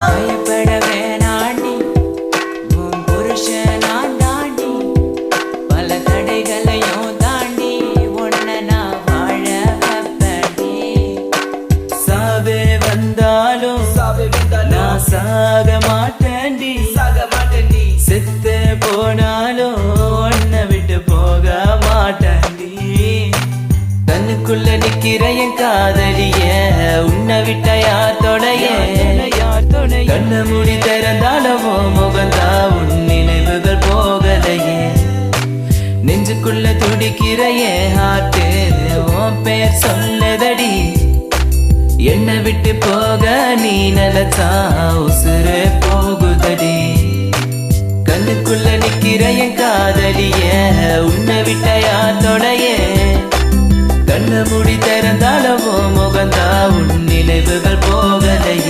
பயப்பட வேணாண்டி உன் புருஷன் நான் தாண்டி பல தடைகளையும் தாண்டி உன்னை நான் வாழ வைப்பேன்டி சாவே வந்தாலும் நான் சாக மாட்டேன்டி செத்து போனாலும் உன்னை விட்டு போக மாட்டேன்டி கண்ணுக்குள்ள நிக்கிற என் காதலிய உன்னை விட்ட யார் தொடைய கண்ண மூடி திறந்தாலவோ முகந்தா உன் நினைவுகள் போகலையே நெஞ்சுக்குள்ள துடிக்கிற என் ஹார்ட்டு உன் பேர் சொல்லுதடி என்னை விட்டு போக நீ நினைச்சா உசுறு போகுதடி கண்ணுக்குள்ள நிக்கிற என் காதலிய உன்னை விட்ட யார் தொடைய கண்ண மூடி திறந்தாலவோ முகந்தா உன் நினைவுகள் போகலையே